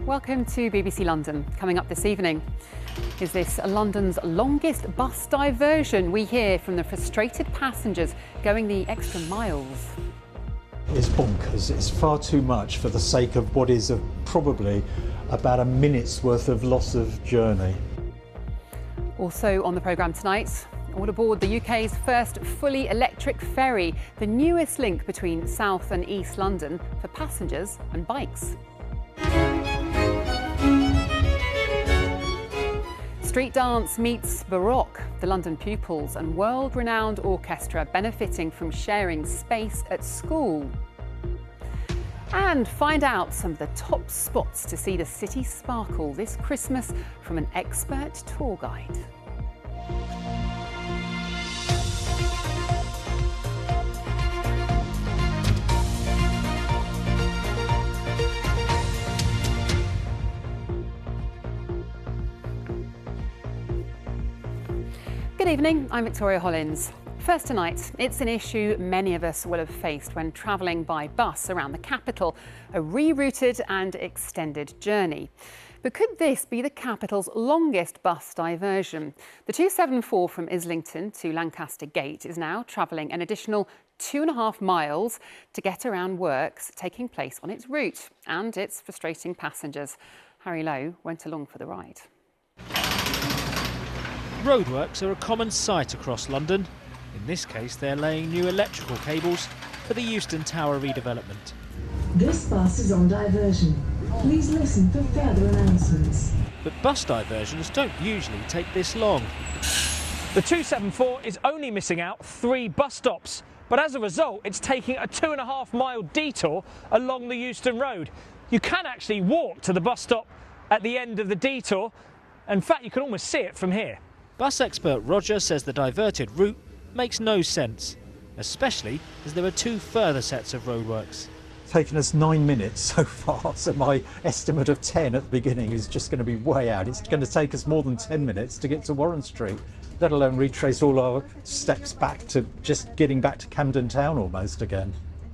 Welcome to BBC London. Coming up this evening, is this London's longest bus diversion? We hear from the frustrated passengers going the extra miles. It's bonkers. It's far too much for the sake of what is probably about a minute's worth of loss of journey. Also on the programme tonight, all aboard the UK's first fully electric ferry, the newest link between South and East London for passengers and bikes. Street dance meets Baroque, the London pupils and world-renowned orchestra benefiting from sharing space at school. And find out some of the top spots to see the city sparkle this Christmas from an expert tour guide. Good evening, I'm Victoria Hollins. First tonight, it's an issue many of us will have faced when travelling by bus around the capital, a rerouted and extended journey. But could this be the capital's longest bus diversion? The 274 from Islington to Lancaster Gate is now travelling an additional 2.5 miles to get around works taking place on its route, and it's frustrating passengers. Harry Lowe went along for the ride. Roadworks are a common sight across London. In this case, they're laying new electrical cables for the Euston Tower redevelopment. This bus is on diversion. Please listen for further announcements. But bus diversions don't usually take this long. The 274 is only missing out 3 bus stops, but as a result, it's taking a 2.5 mile detour along the Euston Road. You can actually walk to the bus stop at the end of the detour. In fact, you can almost see it from here. Bus expert Roger says the diverted route makes no sense, especially as there are 2 further sets of roadworks. It's taken us 9 minutes so far, so my estimate of 10 at the beginning is just going to be way out. It's going to take us more than 10 minutes to get to Warren Street, let alone retrace all our steps back to just getting back to Camden Town almost again.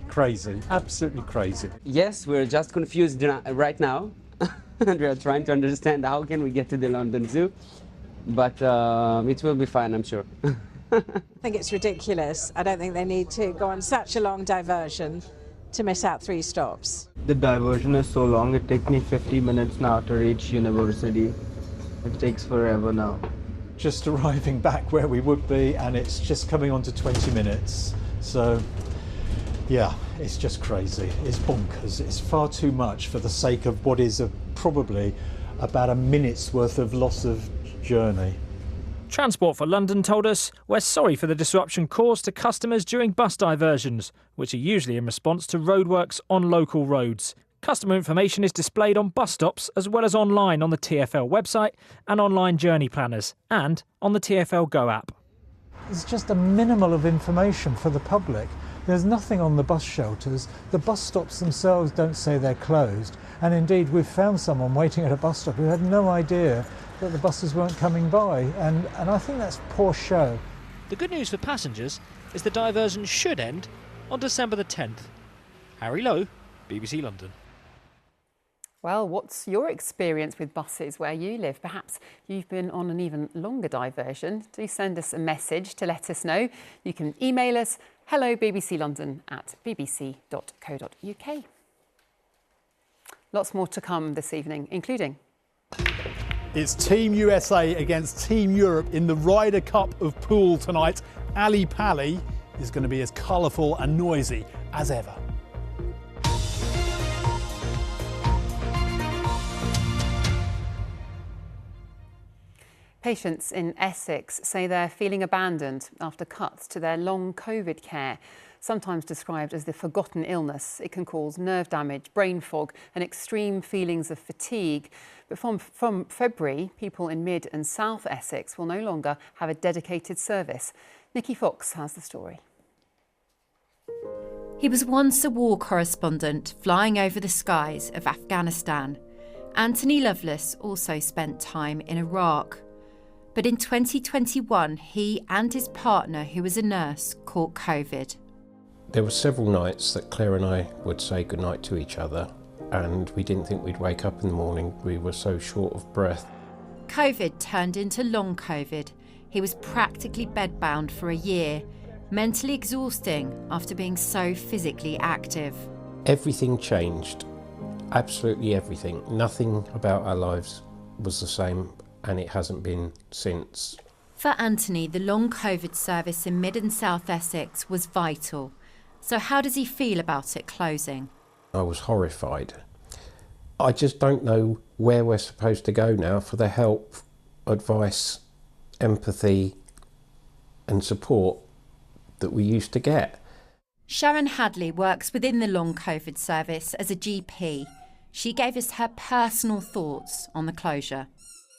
Crazy, absolutely crazy. Yes, we're just confused right now and we are trying to understand how can we get to the London Zoo. But it will be fine, I'm sure. I think it's ridiculous. I don't think they need to go on such a long diversion to miss out 3 stops. The diversion is so long, it takes me 50 minutes now to reach university. It takes forever now. Just arriving back where we would be, and it's just coming on to 20 minutes. So, yeah, it's just crazy. It's bonkers. It's far too much for the sake of what is probably about a minute's worth of loss of journey. Transport for London told us, "We're sorry for the disruption caused to customers during bus diversions, which are usually in response to roadworks on local roads. Customer information is displayed on bus stops as well as online on the TfL website and online journey planners and on the TfL Go app." It's just a minimal of information for the public. There's nothing on the bus shelters. The bus stops themselves don't say they're closed. And indeed, we've found someone waiting at a bus stop who had no idea that the buses weren't coming by. And I think that's poor show. The good news for passengers is the diversion should end on December the 10th. Harry Lowe, BBC London. Well, what's your experience with buses where you live? Perhaps you've been on an even longer diversion. Do send us a message to let us know. You can email us hello@bbc.co.uk. Lots more to come this evening, including... It's Team USA against Team Europe in the Ryder Cup of pool tonight. Ali Pali is going to be as colourful and noisy as ever. Patients in Essex say they're feeling abandoned after cuts to their long COVID care. Sometimes described as the forgotten illness, it can cause nerve damage, brain fog and extreme feelings of fatigue. But from February, people in Mid and South Essex will no longer have a dedicated service. Nikki Fox has the story. He was once a war correspondent flying over the skies of Afghanistan. Anthony Lovelace also spent time in Iraq. But in 2021, he and his partner, who was a nurse, caught COVID. There were several nights that Claire and I would say goodnight to each other and we didn't think we'd wake up in the morning. We were so short of breath. COVID turned into long COVID. He was practically bedbound for a year, mentally exhausting after being so physically active. Everything changed, absolutely everything. Nothing about our lives was the same, and it hasn't been since. For Anthony, the long COVID service in Mid and South Essex was vital. So how does he feel about it closing? I was horrified. I just don't know where we're supposed to go now for the help, advice, empathy and support that we used to get. Sharon Hadley works within the long COVID service as a GP. She gave us her personal thoughts on the closure.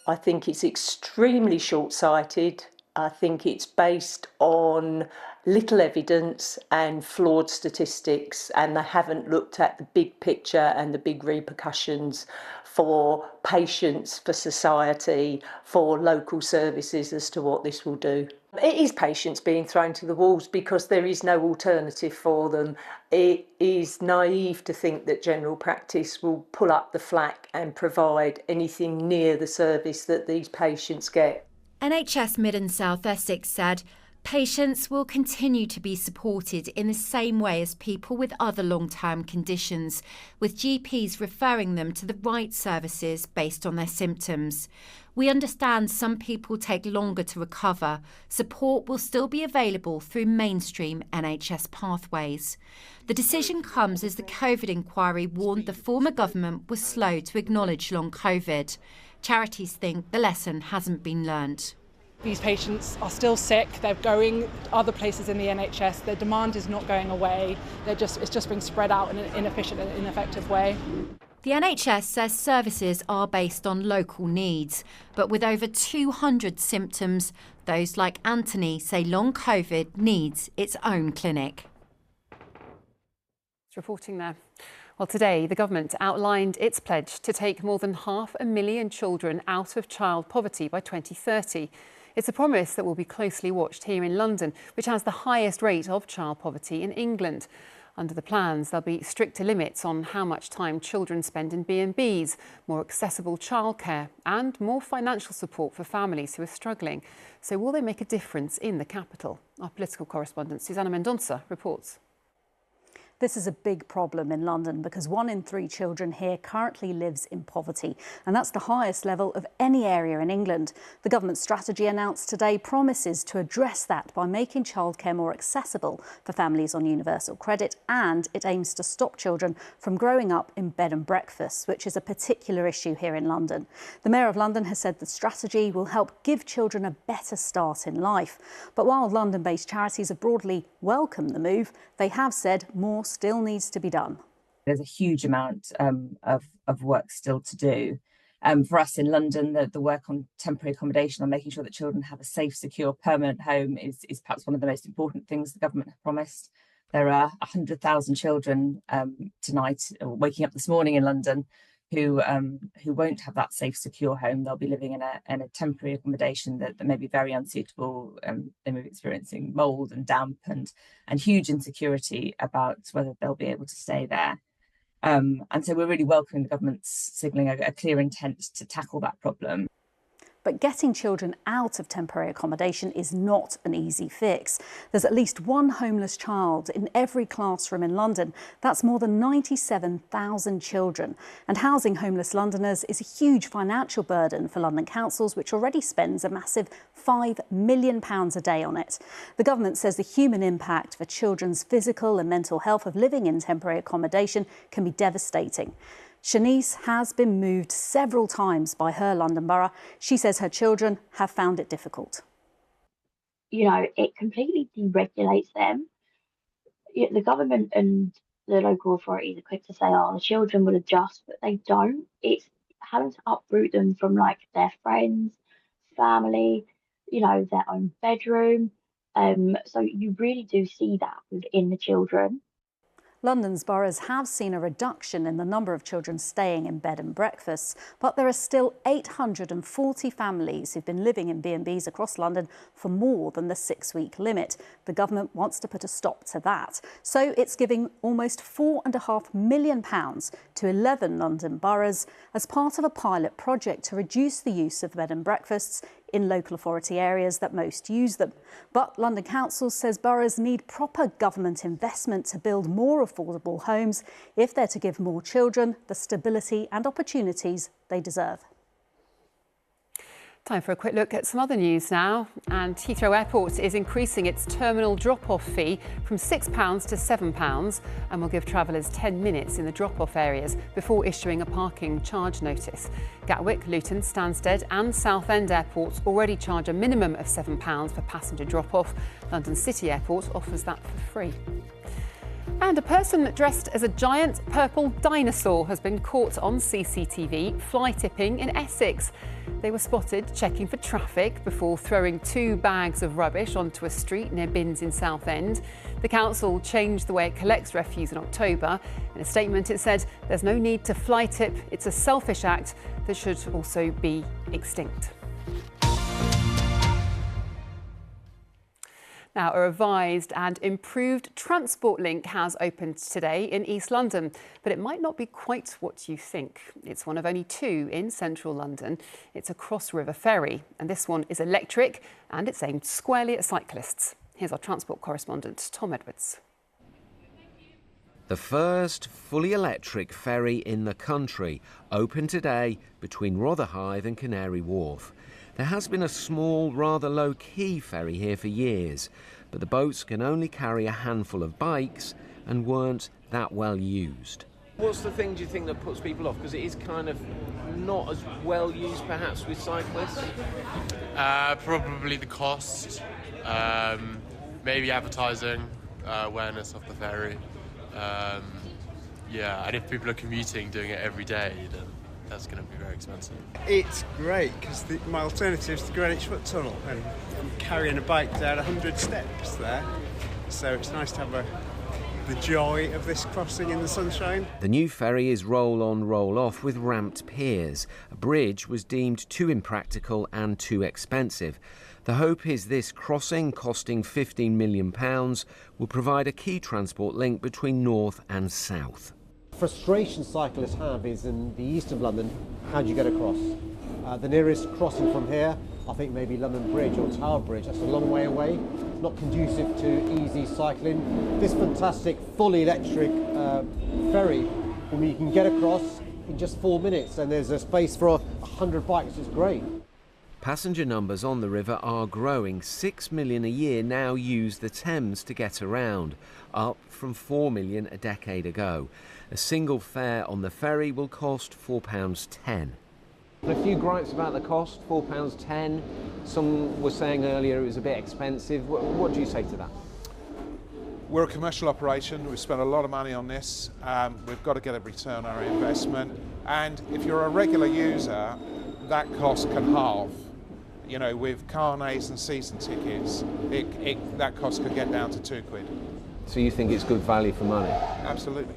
I think it's extremely short-sighted. I think it's based on little evidence and flawed statistics, and they haven't looked at the big picture and the big repercussions for patients, for society, for local services as to what this will do. It is patients being thrown to the wolves because there is no alternative for them. It is naive to think that general practice will pull up the slack and provide anything near the service that these patients get. NHS Mid and South Essex said patients will continue to be supported in the same way as people with other long-term conditions, with GPs referring them to the right services based on their symptoms. We understand some people take longer to recover. Support will still be available through mainstream NHS pathways. The decision comes as the COVID inquiry warned the former government was slow to acknowledge long COVID. Charities think the lesson hasn't been learned. These patients are still sick, they're going other places in the NHS, their demand is not going away, it's just being spread out in an inefficient and ineffective way. The NHS says services are based on local needs, but with over 200 symptoms, those like Anthony say long COVID needs its own clinic. It's reporting there. Well, today the government outlined its pledge to take more than 500,000 children out of child poverty by 2030. It's a promise that will be closely watched here in London, which has the highest rate of child poverty in England. Under the plans, there'll be stricter limits on how much time children spend in B&Bs, more accessible childcare and more financial support for families who are struggling. So will they make a difference in the capital? Our political correspondent Susanna Mendonça reports. This is a big problem in London because 1 in 3 children here currently lives in poverty, and that's the highest level of any area in England. The government strategy announced today promises to address that by making childcare more accessible for families on universal credit, and it aims to stop children from growing up in bed and breakfasts, which is a particular issue here in London. The Mayor of London has said the strategy will help give children a better start in life. But while London-based charities have broadly welcomed the move, they have said more still needs to be done. There's a huge amount of work still to do. For us in London, the work on temporary accommodation, on making sure that children have a safe, secure, permanent home is perhaps one of the most important things the government have promised. There are 100,000 children tonight, or waking up this morning in London, who won't have that safe, secure home. They'll be living in a temporary accommodation that may be very unsuitable. They may be experiencing mould and damp and huge insecurity about whether they'll be able to stay there. And so we're really welcoming the government's signalling a clear intent to tackle that problem. But getting children out of temporary accommodation is not an easy fix. There's at least one homeless child in every classroom in London. That's more than 97,000 children. And housing homeless Londoners is a huge financial burden for London councils, which already spends a massive £5 million a day on it. The government says the human impact for children's physical and mental health of living in temporary accommodation can be devastating. Shanice has been moved several times by her London borough. She says her children have found it difficult. You know, it completely deregulates them. The government and the local authorities are quick to say, oh, the children will adjust, but they don't. It's having to uproot them from like their friends, family, you know, their own bedroom. So you really do see that within the children. London's boroughs have seen a reduction in the number of children staying in bed and breakfasts, but there are still 840 families who've been living in B&Bs across London for more than the 6-week limit. The government wants to put a stop to that. So it's giving almost £4.5 million to 11 London boroughs as part of a pilot project to reduce the use of bed and breakfasts in local authority areas that most use them. But London Council says boroughs need proper government investment to build more affordable homes if they're to give more children the stability and opportunities they deserve. Time for a quick look at some other news now. And Heathrow Airport is increasing its terminal drop-off fee from £6 to £7 and will give travellers 10 minutes in the drop-off areas before issuing a parking charge notice. Gatwick, Luton, Stansted and Southend airports already charge a minimum of £7 for passenger drop-off. London City Airport offers that for free. And a person dressed as a giant purple dinosaur has been caught on CCTV fly tipping in Essex. They were spotted checking for traffic before throwing 2 bags of rubbish onto a street near Binns in Southend. The council changed the way it collects refuse in October. In a statement, it said there's no need to fly tip. It's a selfish act that should also be extinct. Now, a revised and improved transport link has opened today in East London, but it might not be quite what you think. It's one of only 2 in central London. It's a cross-river ferry, and this one is electric and it's aimed squarely at cyclists. Here's our transport correspondent, Tom Edwards. The first fully electric ferry in the country opened today between Rotherhithe and Canary Wharf. There has been a small, rather low-key ferry here for years, but the boats can only carry a handful of bikes and weren't that well used. What's the thing, do you think, that puts people off? Because it is kind of not as well used, perhaps, with cyclists? Probably the cost, maybe advertising, awareness of the ferry. Yeah, and if people are commuting, doing it every day, then that's going to be very expensive. It's great because my alternative is the Greenwich Foot Tunnel, and I'm carrying a bike down 100 steps there, so it's nice to have the joy of this crossing in the sunshine. The new ferry is roll-on, roll-off with ramped piers. A bridge was deemed too impractical and too expensive. The hope is this crossing, costing £15 million, will provide a key transport link between north and south. Frustration cyclists have is in the east of London, how do you get across? The nearest crossing from here, I think maybe London Bridge or Tower Bridge, that's a long way away. It's not conducive to easy cycling. This fantastic fully electric ferry, I mean, you can get across in just 4 minutes and there's a space for 100 bikes, it's great. Passenger numbers on the river are growing. 6 million a year now use the Thames to get around, up from 4 million a decade ago. A single fare on the ferry will cost £4.10. A few gripes about the cost, £4.10. Some were saying earlier it was a bit expensive. What do you say to that? We're a commercial operation. We've spent a lot of money on this. We've got to get a return on our investment. And if you're a regular user, that cost can halve. You know, with carnets and season tickets, that cost could get down to £2. So you think it's good value for money? Absolutely.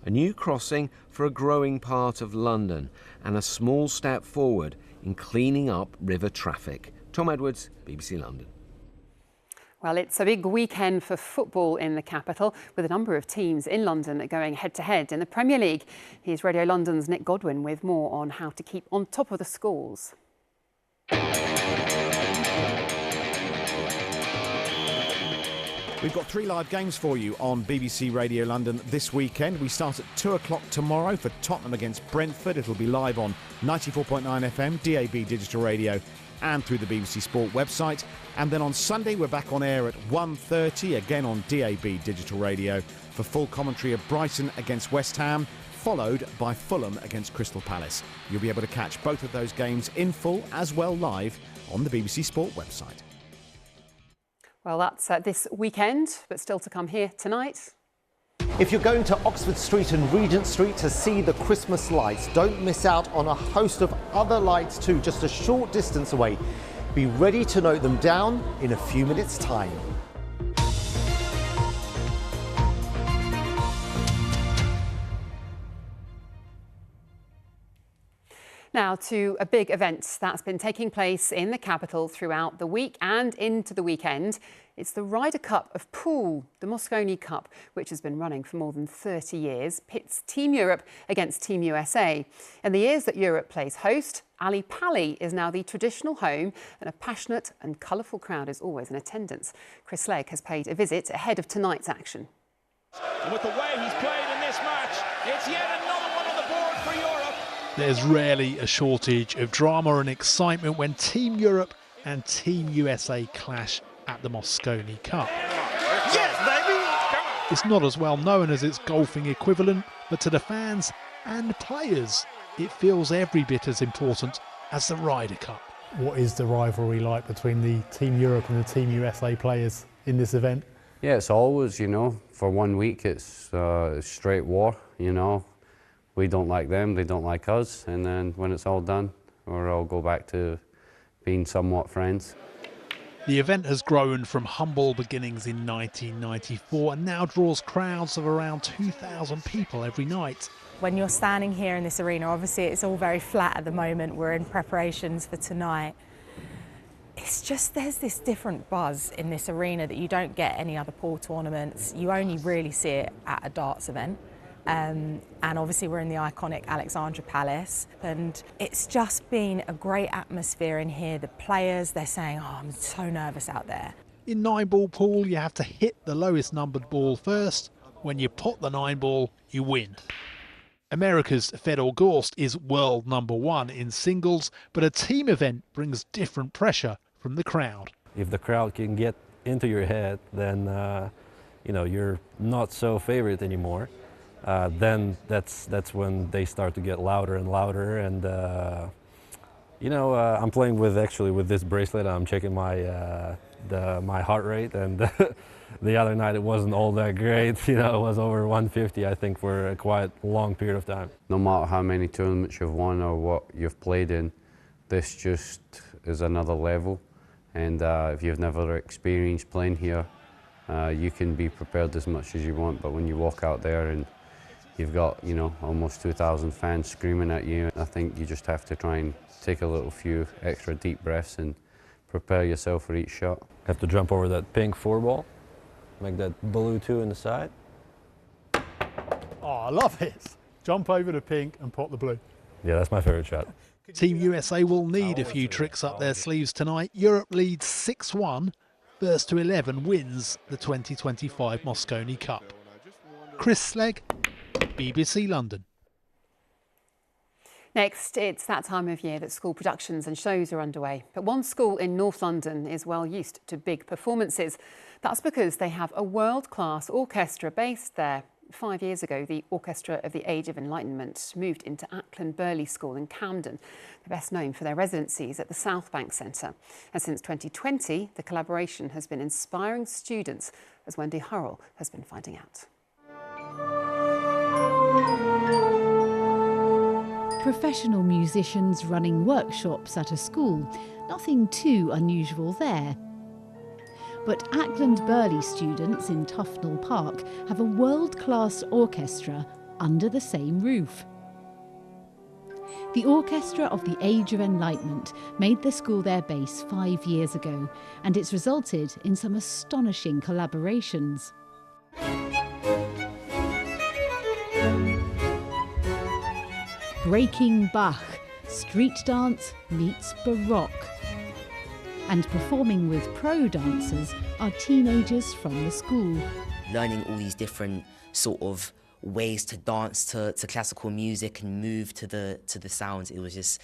A new crossing for a growing part of London and a small step forward in cleaning up river traffic. Tom Edwards, BBC London. Well, it's a big weekend for football in the capital, with a number of teams in London going head-to-head in the Premier League. Here's Radio London's Nick Godwin with more on how to keep on top of the scores. We've got 3 live games for you on BBC Radio London this weekend. We start at 2 o'clock tomorrow for Tottenham against Brentford. It'll be live on 94.9 FM, DAB Digital Radio and through the BBC Sport website. And then on Sunday, we're back on air at 1:30, again on DAB Digital Radio, for full commentary of Brighton against West Ham, followed by Fulham against Crystal Palace. You'll be able to catch both of those games in full as well live on the BBC Sport website. Well, that's this weekend, but still to come here tonight. If you're going to Oxford Street and Regent Street to see the Christmas lights, don't miss out on a host of other lights too, just a short distance away. Be ready to note them down in a few minutes' time. Now to a big event that's been taking place in the capital throughout the week and into the weekend. It's the Ryder Cup of Pool. The Mosconi Cup, which has been running for more than 30 years, pits Team Europe against Team USA. In the years that Europe plays host, Ali Pali is now the traditional home, and a passionate and colourful crowd is always in attendance. Chris Legg has paid a visit ahead of tonight's action. And with the way he's played in this match, it's yet another one on the board for Europe. There's rarely a shortage of drama and excitement when Team Europe and Team USA clash at the Mosconi Cup. Yes, baby! It's not as well known as its golfing equivalent, but to the fans and players, it feels every bit as important as the Ryder Cup. What is the rivalry like between the Team Europe and the Team USA players in this event? Yeah, it's always, you know, for 1 week it's straight war, you know. We don't like them, they don't like us, and then when it's all done, we'll all go back to being somewhat friends. The event has grown from humble beginnings in 1994 and now draws crowds of around 2,000 people every night. When you're standing here in this arena, obviously it's all very flat at the moment, we're in preparations for tonight. It's just, there's this different buzz in this arena that you don't get any other pool tournaments. You only really see it at a darts event. And obviously we're in the iconic Alexandra Palace, and it's just been a great atmosphere in here. The players, they're saying, oh, I'm so nervous out there. In 9-ball pool, you have to hit the lowest numbered ball first. When you pot the 9-ball, you win. America's Fedor Gorst is world #1 in singles, but a team event brings different pressure from the crowd. If the crowd can get into your head, then you know, you're not so favorite anymore. Then that's when they start to get louder and louder, and you know, I'm playing with this bracelet. I'm checking my my heart rate, and the other night it wasn't all that great. You know, it was over 150, I think, for a quite long period of time. No matter how many tournaments you've won or what you've played in, this just is another level, and if you've never experienced playing here, you can be prepared as much as you want, but when you walk out there and you've got, you know, almost 2,000 fans screaming at you, I think you just have to try and take a few extra deep breaths and prepare yourself for each shot. Have to jump over that pink 4-ball, make that blue 2 in the side. Oh, I love it. Jump over the pink and pot the blue. Yeah, that's my favorite shot. Team USA will need a few tricks up their sleeves tonight. Europe leads 6-1. First to 11 wins the 2025 Mosconi Cup. Chris Slegg, BBC London. Next, it's that time of year that school productions and shows are underway. But one school in North London is well used to big performances. That's because they have a world-class orchestra based there. 5 years ago, the Orchestra of the Age of Enlightenment moved into Ackland Burley School in Camden. They're best known for their residencies at the South Bank Centre. And since 2020, the collaboration has been inspiring students, as Wendy Hurrell has been finding out. Professional musicians running workshops at a school. Nothing too unusual there. But Ackland Burley students in Tufnell Park have a world-class orchestra under the same roof. The Orchestra of the Age of Enlightenment made the school their base 5 years ago, and it's resulted in some astonishing collaborations. Breaking Bach, street dance meets Baroque. And performing with pro dancers are teenagers from the school. Learning all these different sort of ways to dance to classical music and move to the sounds, it was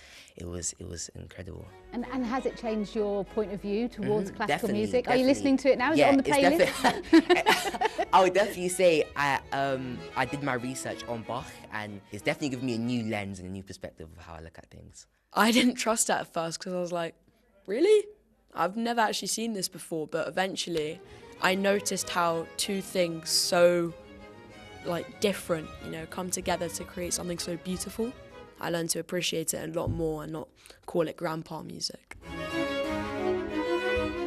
incredible. And has it changed your point of view towards classical music? Definitely. Are you listening to it now? Is it on the playlist? I would definitely say I did my research on Bach, and it's definitely given me a new lens and a new perspective of how I look at things. I didn't trust it at first because I was like, really? I've never actually seen this before, but eventually I noticed how two things so different, come together to create something so beautiful. I learned to appreciate it a lot more and not call it grandpa music.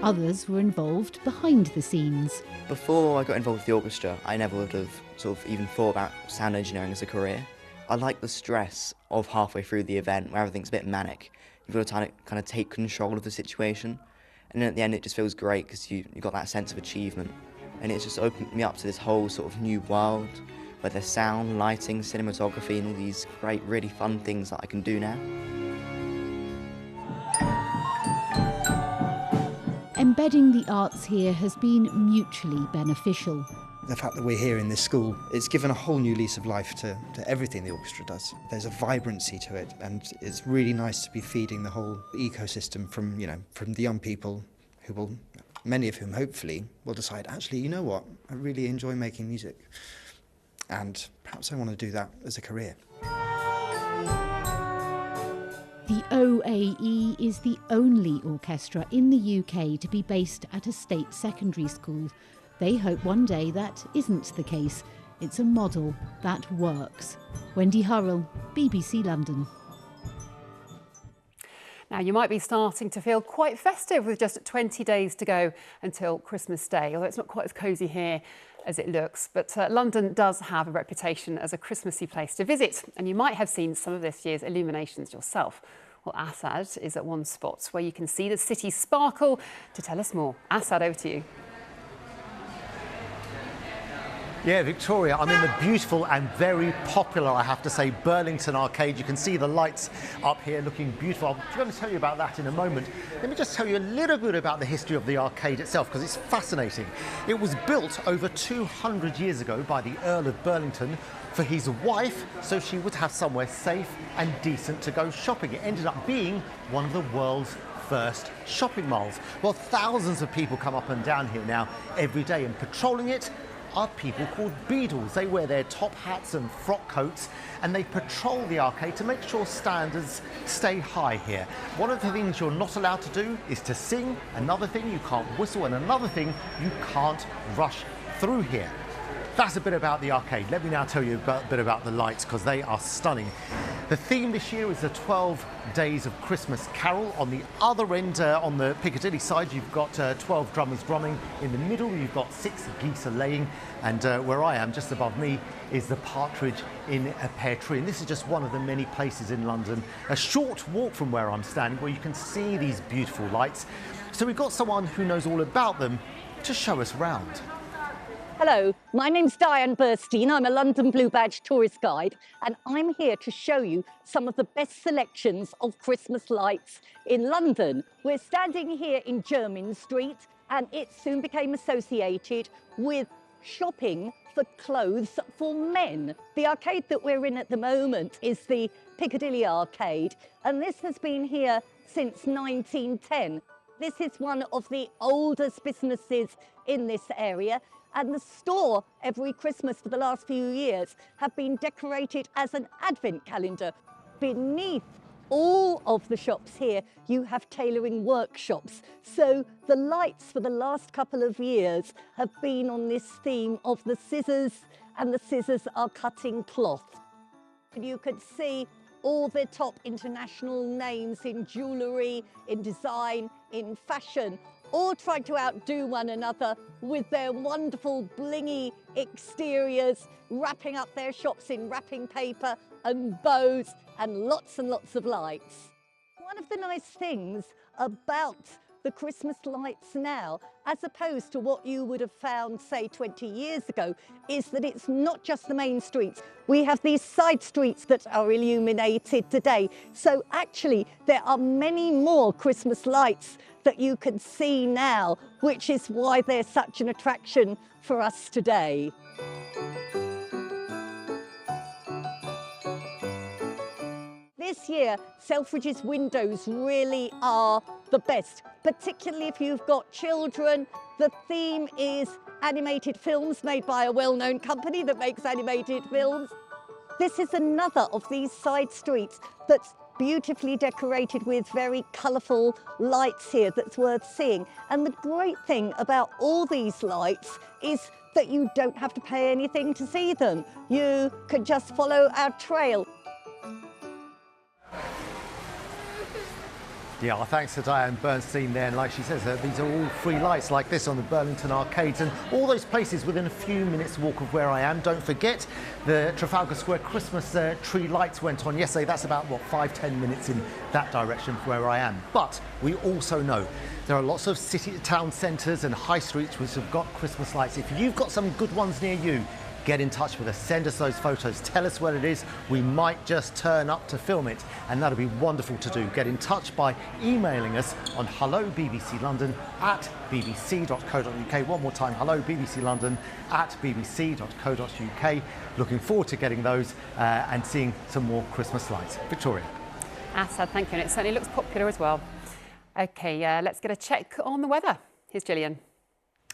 Others were involved behind the scenes. Before I got involved with the orchestra, I never would have sort of even thought about sound engineering as a career. I like the stress of halfway through the event where everything's a bit manic. You've got to kind of take control of the situation. And then at the end it just feels great because you got that sense of achievement. And it's just opened me up to this whole sort of new world where there's sound, lighting, cinematography and all these great, really fun things that I can do now. Embedding the arts here has been mutually beneficial. The fact that we're here in this school, it's given a whole new lease of life to everything the orchestra does. There's a vibrancy to it, and it's really nice to be feeding the whole ecosystem from the young people who will, many of whom hopefully will decide, actually, you know what, I really enjoy making music, and perhaps I want to do that as a career. The OAE is the only orchestra in the UK to be based at a state secondary school. They hope one day that isn't the case. It's a model that works. Wendy Hurrell, BBC London. Now, you might be starting to feel quite festive with just 20 days to go until Christmas Day, although it's not quite as cosy here as it looks. But London does have a reputation as a Christmassy place to visit, and you might have seen some of this year's illuminations yourself. Well, Assad is at one spot where you can see the city sparkle. To tell us more, Assad, over to you. Yeah, Victoria, I'm in the beautiful and very popular, I have to say, Burlington Arcade. You can see the lights up here looking beautiful. I'm going to tell you about that in a moment. Let me just tell you a little bit about the history of the arcade itself, because it's fascinating. It was built over 200 years ago by the Earl of Burlington for his wife, so she would have somewhere safe and decent to go shopping. It ended up being one of the world's first shopping malls. Well, thousands of people come up and down here now every day, and patrolling it are people called beadles. They wear their top hats and frock coats, and they patrol the arcade to make sure standards stay high here. One of the things you're not allowed to do is to sing, another thing you can't whistle, and another thing you can't rush through here. That's a bit about the arcade. Let me now tell you a bit about the lights, because they are stunning. The theme this year is the 12 Days of Christmas Carol. On the other end, on the Piccadilly side, you've got 12 drummers drumming. In the middle, you've got 6 geese a laying. And where I am, just above me, is the partridge in a pear tree. And this is just one of the many places in London, a short walk from where I'm standing, where you can see these beautiful lights. So we've got someone who knows all about them to show us round. Hello, my name's Diane Burstein. I'm a London Blue Badge tourist guide, and I'm here to show you some of the best selections of Christmas lights in London. We're standing here in Jermyn Street, and it soon became associated with shopping for clothes for men. The arcade that we're in at the moment is the Piccadilly Arcade, and this has been here since 1910. This is one of the oldest businesses in this area. And the store, every Christmas for the last few years, have been decorated as an advent calendar. Beneath all of the shops here, you have tailoring workshops. So the lights for the last couple of years have been on this theme of the scissors, and the scissors are cutting cloth. And you could see all the top international names in jewellery, in design, in fashion, all trying to outdo one another with their wonderful blingy exteriors, wrapping up their shops in wrapping paper and bows and lots of lights. One of the nice things about the Christmas lights now, as opposed to what you would have found, say, 20 years ago, is that it's not just the main streets. We have these side streets that are illuminated today. So actually, there are many more Christmas lights that you can see now, which is why they're such an attraction for us today. This year, Selfridges windows really are the best, particularly if you've got children. The theme is animated films made by a well-known company that makes animated films. This is another of these side streets that's beautifully decorated with very colourful lights here that's worth seeing. And the great thing about all these lights is that you don't have to pay anything to see them. You can just follow our trail. Yeah, well, thanks to Diane Bernstein there. And like she says, these are all free lights like this on the Burlington arcades and all those places within a few minutes walk of where I am. Don't forget, the Trafalgar Square Christmas tree lights went on yesterday. That's about, what, 5-10 minutes in that direction from where I am. But we also know there are lots of city town centres and high streets which have got Christmas lights. If you've got some good ones near you, get in touch with us, send us those photos, tell us what it is. We might just turn up to film it, and that'll be wonderful to do. Get in touch by emailing us on hellobbclondon@bbc.co.uk. One more time, hellobbclondon@bbc.co.uk. Looking forward to getting those and seeing some more Christmas lights. Victoria. Assad, thank you, and it certainly looks popular as well. OK, let's get a check on the weather. Here's Gillian.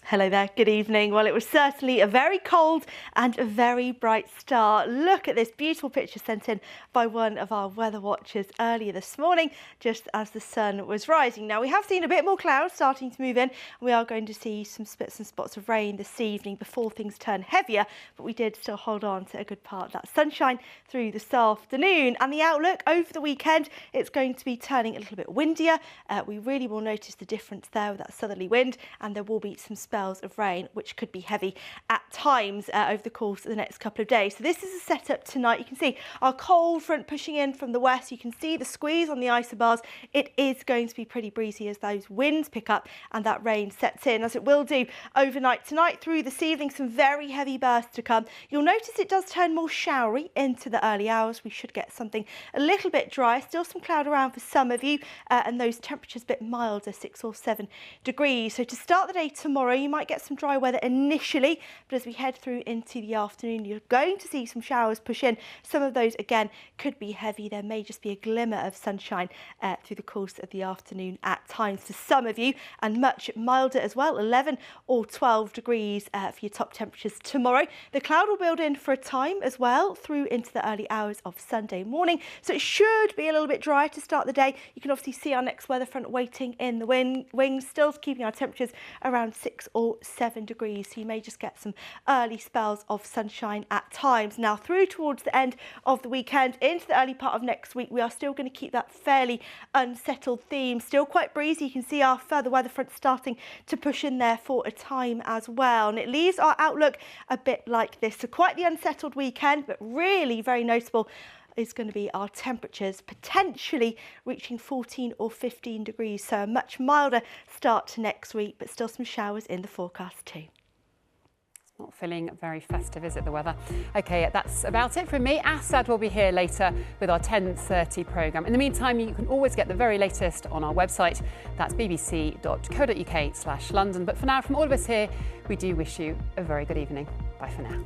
Hello there, good evening. Well, it was certainly a very cold and a very bright start. Look at this beautiful picture sent in by one of our weather watchers earlier this morning, just as the sun was rising. Now, we have seen a bit more clouds starting to move in. We are going to see some spits and spots of rain this evening before things turn heavier, but we did still hold on to a good part of that sunshine through this afternoon. And the outlook over the weekend, it's going to be turning a little bit windier. We really will notice the difference there with that southerly wind, and there will be some spells of rain which could be heavy at times over the course of the next couple of days. So this is a setup tonight. You can see our cold front pushing in from the west. You can see the squeeze on the isobars. It is going to be pretty breezy as those winds pick up and that rain sets in, as it will do overnight tonight through this evening. Some very heavy bursts to come. You'll notice it does turn more showery into the early hours. We should get something a little bit dry. Still some cloud around for some of you, and those temperatures a bit milder, 6 or 7 degrees. So to start the day tomorrow, you might get some dry weather initially, but as we head through into the afternoon, you're going to see some showers push in. Some of those, again, could be heavy. There may just be a glimmer of sunshine through the course of the afternoon at times for some of you, and much milder as well, 11 or 12 degrees for your top temperatures tomorrow. The cloud will build in for a time as well through into the early hours of Sunday morning, so it should be a little bit drier to start the day. You can obviously see our next weather front waiting in the wings, still keeping our temperatures around 6 or 7 degrees, so you may just get some early spells of sunshine at times. Now, through towards the end of the weekend into the early part of next week, we are still going to keep that fairly unsettled theme. Still quite breezy. You can see our further weather front starting to push in there for a time as well, and it leaves our outlook a bit like this. So quite the unsettled weekend, but really very noticeable is going to be our temperatures, potentially reaching 14 or 15 degrees. So a much milder start to next week, but still some showers in the forecast too. It's not feeling very festive, is it, the weather? OK, that's about it from me. Assad will be here later with our 10:30 programme. In the meantime, you can always get the very latest on our website. That's bbc.co.uk/London. But for now, from all of us here, we do wish you a very good evening. Bye for now.